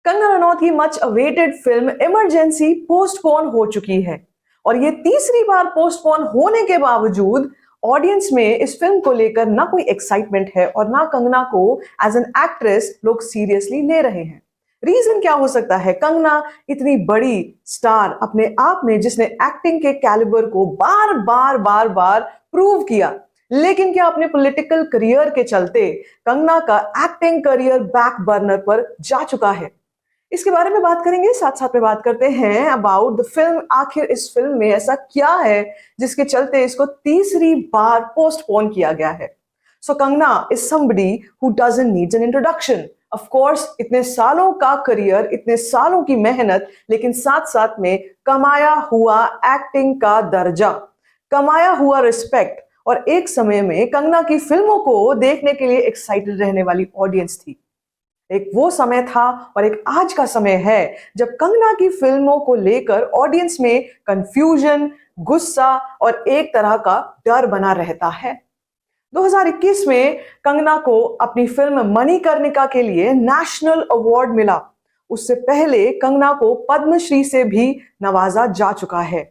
कंगना रनौत की much awaited film emergency postpone हो चुकी है और ये तीसरी बार पोस्टपोन होने के बावजूद ऑडियंस में इस फिल्म को लेकर ना कोई एक्साइटमेंट है और ना कंगना को एज एन एक्ट्रेस लोग सीरियसली ले रहे हैं। रीजन क्या हो सकता है? कंगना इतनी बड़ी स्टार अपने आप में, जिसने एक्टिंग के कैलिबर को बार बार बार बार प्रूव किया, लेकिन क्या अपने पॉलिटिकल करियर के चलते कंगना का एक्टिंग करियर बैक बर्नर पर जा चुका है? इसके बारे में बात करेंगे, साथ साथ में बात करते हैं अबाउट द फिल्म। आखिर इस फिल्म में ऐसा क्या है जिसके चलते इसको तीसरी बार पोस्टपोन किया गया है? So Kangana is somebody who doesn't needs an introduction. Of course, इतने सालों का करियर, इतने सालों की मेहनत, लेकिन साथ साथ में कमाया हुआ एक्टिंग का दर्जा, कमाया हुआ रिस्पेक्ट, और एक समय में कंगना की फिल्मों को देखने के लिए एक्साइटेड रहने वाली ऑडियंस थी। एक वो समय था और एक आज का समय है जब कंगना की फिल्मों को लेकर ऑडियंस में कंफ्यूजन, गुस्सा और एक तरह का डर बना रहता है। 2021 में कंगना को अपनी फिल्म मणिकर्णिका के लिए नेशनल अवार्ड मिला। उससे पहले कंगना को पद्मश्री से भी नवाजा जा चुका है।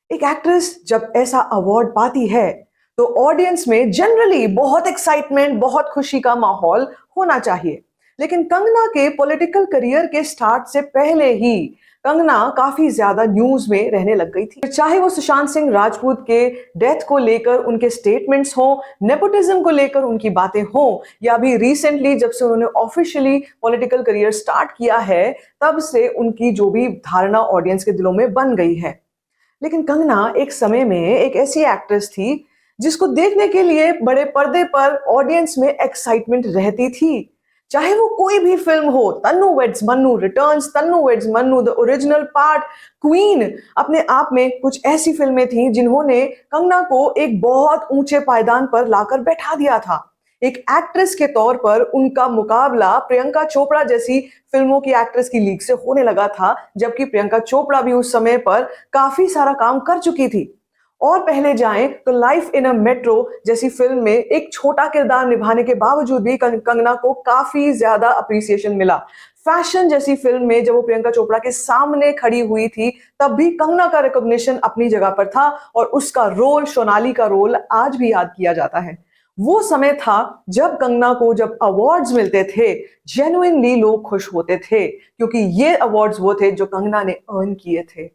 एक एक्ट्रेस जब ऐसा अवार्ड पाती है तो ऑडियंस में जनरली बहुत एक्साइटमेंट, बहुत खुशी का माहौल होना चाहिए। लेकिन कंगना के पॉलिटिकल करियर के स्टार्ट से पहले ही कंगना काफी ज्यादा न्यूज में रहने लग गई थी। चाहे वो सुशांत सिंह राजपूत के डेथ को लेकर उनके स्टेटमेंट्स हो, नेपोटिज्म को लेकर उनकी बातें हो, या अभी रिसेंटली जब से उन्होंने ऑफिशियली पॉलिटिकल करियर स्टार्ट किया है, तब से उनकी जो भी धारणा ऑडियंस के दिलों में बन गई है। लेकिन कंगना एक समय में एक ऐसी एक्ट्रेस थी जिसको देखने के लिए बड़े पर्दे पर ऑडियंस में एक्साइटमेंट रहती थी। चाहे वो कोई भी फिल्म हो, Tanu weds Manu returns, Tanu weds Manu, the original part, Queen, अपने आप में कुछ ऐसी फिल्में थी जिन्होंने कंगना को एक बहुत ऊंचे पायदान पर लाकर बैठा दिया था। एक एक्ट्रेस के तौर पर उनका मुकाबला प्रियंका चोपड़ा जैसी फिल्मों की एक्ट्रेस की लीग से होने लगा था, जबकि प्रियंका चोपड़ा भी उस समय पर काफी सारा काम कर चुकी थी। और पहले जाएं तो लाइफ इन अ मेट्रो जैसी फिल्म में एक छोटा किरदार निभाने के बावजूद भी कंगना को काफी ज्यादा अप्रिसिएशन मिला। फैशन जैसी फिल्म में जब वो प्रियंका चोपड़ा के सामने खड़ी हुई थी, तब भी कंगना का रिकॉग्निशन अपनी जगह पर था और उसका रोल, सोनाली का रोल, आज भी याद किया जाता है। वो समय था जब कंगना को जब अवार्ड्स मिलते थे, जेन्युइनली लोग खुश होते थे, क्योंकि ये अवार्ड्स वो थे जो कंगना ने अर्न किए थे।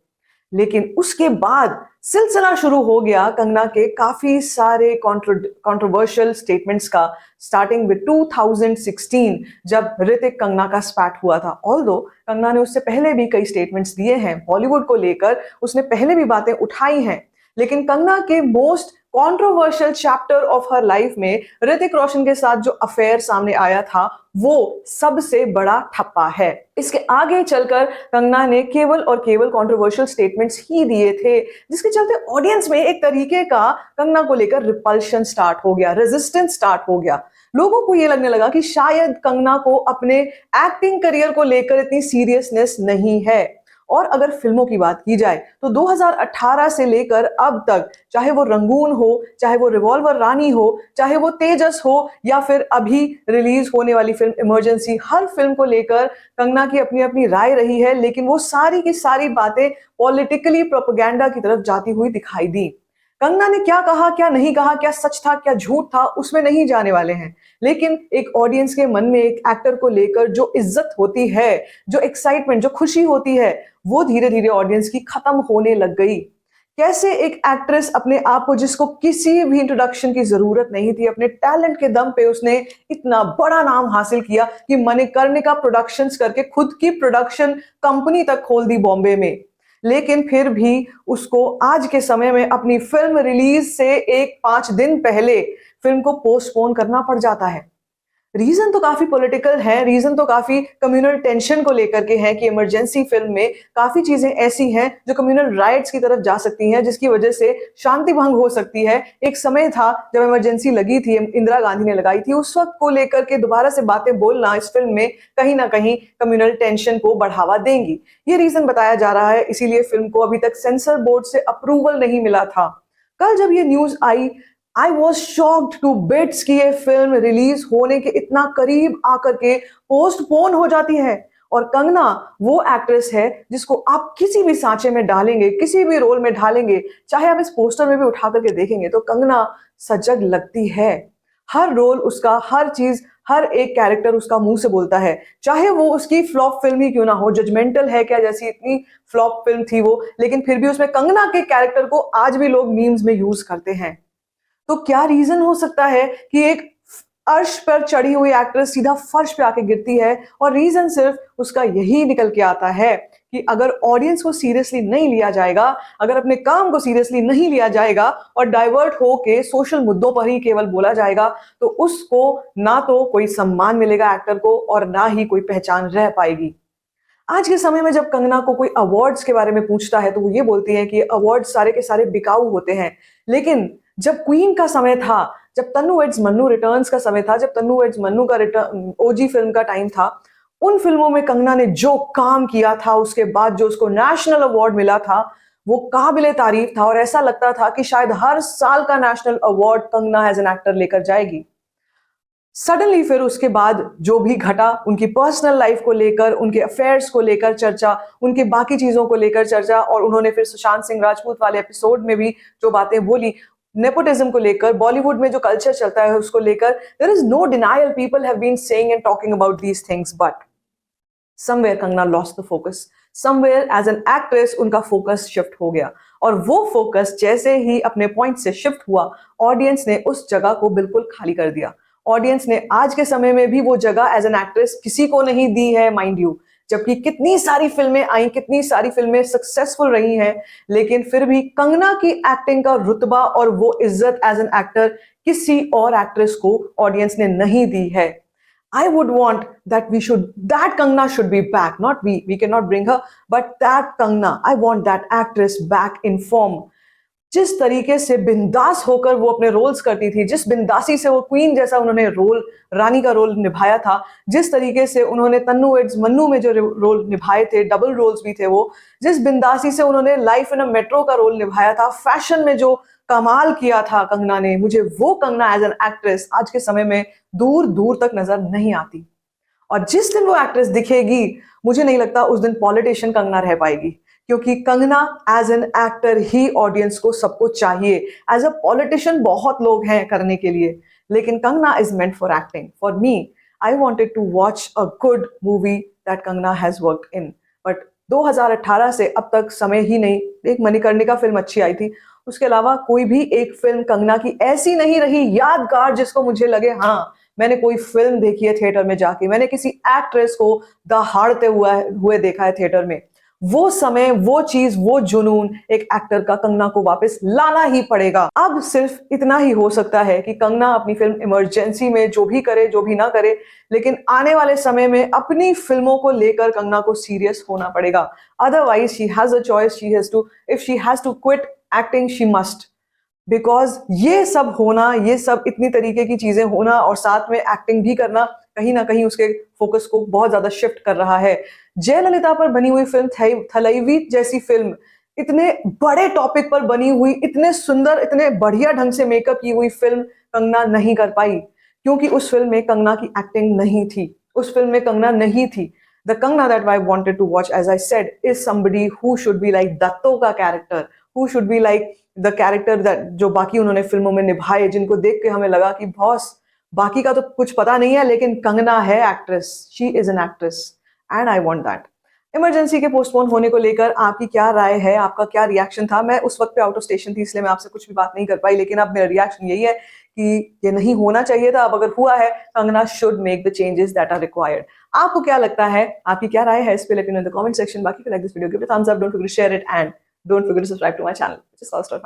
लेकिन उसके बाद सिलसिला शुरू हो गया कंगना के काफी सारे कंट्रोवर्शियल स्टेटमेंट्स का, स्टार्टिंग विद 2016 जब ऋतिक कंगना का स्पैट हुआ था। ऑल्दो कंगना ने उससे पहले भी कई स्टेटमेंट्स दिए हैं बॉलीवुड को लेकर, उसने पहले भी बातें उठाई हैं, लेकिन कंगना के most controversial chapter of her life में ऋतिक रोशन के साथ जो अफेयर सामने आया था, वो सबसे बड़ा ठप्पा है। इसके आगे चलकर कंगना ने केवल और केवल कंट्रोवर्शियल स्टेटमेंट्स ही दिए थे, जिसके चलते ऑडियंस में एक तरीके का कंगना को लेकर रिपल्शन स्टार्ट हो गया, रेजिस्टेंस स्टार्ट हो गया। लोगों को ये लगने लगा कि शायद कंगना को अपने एक्टिंग करियर को लेकर इतनी सीरियसनेस नहीं है। और अगर फिल्मों की बात की जाए तो 2018 से लेकर अब तक, चाहे वो रंगून हो, चाहे वो रिवॉल्वर रानी हो, चाहे वो तेजस हो, या फिर अभी रिलीज होने वाली फिल्म इमरजेंसी, हर फिल्म को लेकर कंगना की अपनी अपनी राय रही है, लेकिन वो सारी की सारी बातें पॉलिटिकली प्रोपेगेंडा की तरफ जाती हुई दिखाई दी। कंगना ने क्या कहा, क्या नहीं कहा, क्या सच था, क्या झूठ था, उसमें नहीं जाने वाले हैं। लेकिन एक ऑडियंस के मन में एक एक्टर को लेकर जो इज्जत होती है, जो एक्साइटमेंट, जो खुशी होती है, वो धीरे धीरे ऑडियंस की खत्म होने लग गई। कैसे एक एक्ट्रेस अपने आप को, जिसको किसी भी इंट्रोडक्शन की जरूरत नहीं थी, अपने टैलेंट के दम पे उसने इतना बड़ा नाम हासिल किया कि मणिकर्णिका प्रोडक्शंस करके खुद की प्रोडक्शन कंपनी तक खोल दी बॉम्बे में, लेकिन फिर भी उसको आज के समय में अपनी फिल्म रिलीज से 5 दिन पहले फिल्म को पोस्टपोन करना पड़ जाता है। रीजन तो काफी पॉलिटिकल है, रीजन तो काफी कम्युनल टेंशन को लेकर के है कि इमरजेंसी फिल्म में काफी चीजें ऐसी हैं जो कम्युनल राइट्स की तरफ जा सकती हैं, जिसकी वजह से शांति भंग हो सकती है। एक समय था जब इमरजेंसी लगी थी, इंदिरा गांधी ने लगाई थी, उस वक्त को लेकर के दोबारा से बातें बोलना इस फिल्म में कहीं ना कहीं कम्युनल टेंशन को बढ़ावा देंगी, ये रीजन बताया जा रहा है। इसीलिए फिल्म को अभी तक सेंसर बोर्ड से अप्रूवल नहीं मिला था। कल जब ये न्यूज आई, I was shocked to bits कि ये फिल्म रिलीज होने के इतना करीब आकर के पोस्टपोन हो जाती है। और कंगना वो एक्ट्रेस है जिसको आप किसी भी सांचे में डालेंगे, किसी भी रोल में ढालेंगे, चाहे आप इस पोस्टर में भी उठा करके देखेंगे तो कंगना सजग लगती है। हर रोल उसका, हर चीज, हर एक कैरेक्टर उसका मुंह से बोलता है, चाहे वो उसकी फ्लॉप फिल्म ही क्यों ना हो। जजमेंटल है क्या जैसी इतनी फ्लॉप फिल्म थी वो, लेकिन फिर भी उसमें कंगना के कैरेक्टर को आज भी लोग मीम्स में यूज करते हैं। तो क्या रीजन हो सकता है कि एक अर्श पर चढ़ी हुई एक्ट्रेस सीधा फर्श पे आके गिरती है? और रीजन सिर्फ उसका यही निकल के आता है कि अगर ऑडियंस को सीरियसली नहीं लिया जाएगा, अगर अपने काम को सीरियसली नहीं लिया जाएगा और डाइवर्ट होके सोशल मुद्दों पर ही केवल बोला जाएगा, तो उसको ना तो कोई सम्मान मिलेगा एक्टर को और ना ही कोई पहचान रह पाएगी। आज के समय में जब कंगना को कोई अवार्ड्स के बारे में पूछता है तो वो ये बोलती है कि अवार्ड्स सारे के सारे बिकाऊ होते हैं। लेकिन जब क्वीन का समय था, जब तन्नू वेड्स मन्नू रिटर्न्स का समय था, जब तन्नू वेड्स मन्नू का रिटर्न ओजी फिल्म का टाइम था, उन फिल्मों में कंगना ने जो काम किया था, उसके बाद जो उसको नेशनल अवार्ड मिला था, वो काबिले तारीफ था और ऐसा लगता था कि शायद हर साल का national award Kangana as an actor लेकर जाएगी। सडनली फिर उसके बाद जो भी घटा, उनकी पर्सनल लाइफ को लेकर, उनके अफेयर्स को लेकर चर्चा, उनके बाकी चीजों को लेकर चर्चा, और उन्होंने फिर सुशांत सिंह राजपूत वाले एपिसोड में भी जो बातें बोली, नेपोटिज्म को लेकर, बॉलीवुड में जो कल्चर चलता है उसको लेकर, there is no denial, people have been saying and talking about these things, but somewhere Kangana lost the focus. Somewhere as an actress उनका फोकस शिफ्ट हो गया, और वो फोकस जैसे ही अपने पॉइंट से शिफ्ट हुआ, ऑडियंस ने उस जगह को बिल्कुल खाली कर दिया। ऑडियंस ने आज के समय में भी वो जगह एज एन एक्ट्रेस किसी को नहीं दी है, माइंड यू। जबकि कितनी सारी फिल्में आई, कितनी सारी फिल्में सक्सेसफुल रही हैं, लेकिन फिर भी कंगना की एक्टिंग का रुतबा और वो इज्जत एज एन एक्टर किसी और एक्ट्रेस को ऑडियंस ने नहीं दी है। I would want that Kangna should be back. Not we cannot bring her, but that Kangna, I want that actress back in form. जिस तरीके से बिंदास होकर वो अपने रोल्स करती थी, जिस बिंदासी से वो क्वीन जैसा उन्होंने रोल, रानी का रोल निभाया था, जिस तरीके से उन्होंने तन्नू वेड्स मन्नू में जो रोल निभाए थे, डबल रोल्स भी थे वो, जिस बिंदासी से उन्होंने लाइफ इन अ मेट्रो का रोल निभाया था, फैशन में जो कमाल किया था कंगना ने, मुझे वो कंगना एज एन एक्ट्रेस आज के समय में दूर दूर तक नजर नहीं आती। और जिस दिन वो एक्ट्रेस दिखेगी, मुझे नहीं लगता उस दिन पॉलिटिशियन कंगना रह पाएगी, क्योंकि कंगना एज एन एक्टर ही ऑडियंस को सबको चाहिए। एज अ पॉलिटिशियन बहुत लोग हैं करने के लिए, लेकिन Kangana is meant for acting. For me, I wanted to watch a good movie that Kangana has worked in, but 2018 से अब तक समय ही नहीं। एक मणिकर्णिका फिल्म अच्छी आई थी, उसके अलावा कोई भी एक फिल्म कंगना की ऐसी नहीं रही यादगार जिसको मुझे लगे हाँ मैंने कोई फिल्म देखी है थिएटर में जाके, मैंने किसी एक्ट्रेस को दहाड़ते हुए देखा है थिएटर में। वो समय, वो चीज, वो जुनून एक एक्टर का कंगना को वापस लाना ही पड़ेगा। अब सिर्फ इतना ही हो सकता है कि कंगना अपनी फिल्म इमरजेंसी में जो भी करे, जो भी ना करे, लेकिन आने वाले समय में अपनी फिल्मों को लेकर कंगना को सीरियस होना पड़ेगा। Otherwise she has a choice, she has to, if she has to quit acting she must, because ये सब होना, ये सब इतनी तरीके की चीजें होना और साथ में एक्टिंग भी करना कहीं ना कहीं उसके फोकस को बहुत ज्यादा शिफ्ट कर रहा है। जयललिता पर बनी हुई फिल्म थलैवी जैसी फिल्म, इतने बड़े टॉपिक पर बनी हुई, इतने सुंदर, इतने बढ़िया ढंग से मेकअप की हुई फिल्म कंगना नहीं कर पाई, क्योंकि उस फिल्म में कंगना की एक्टिंग नहीं थी, उस फिल्म में कंगना नहीं थी। The Kangana that I wanted to watch, as I said, is somebody who should be like Datto का character, who should be like the character that जो बाकी उन्होंने फिल्मों में निभाए, जिनको देख के हमें लगा कि बॉस बाकी का तो कुछ पता नहीं है, लेकिन कंगना है actress, she is an actress, and I want that. Emergency के पोस्टपोन होने को लेकर आपकी क्या राय है, आपका क्या रिएक्शन था? मैं उस वक्त पे आउट ऑफ स्टेशन थी, इसलिए मैं आपसे कुछ भी बात नहीं कर पाई, लेकिन अब मेरा रिएक्शन यही है कि ये नहीं होना चाहिए था। अब अगर हुआ है, Kangana should make the changes that are required. आपको क्या लगता है, आपकी क्या राय है इस पे? Let me know in the comment section. बाकी like this video, give it a thumbs up, don't forget to share it, and don't forget to subscribe to my channel, which is called Star Fine.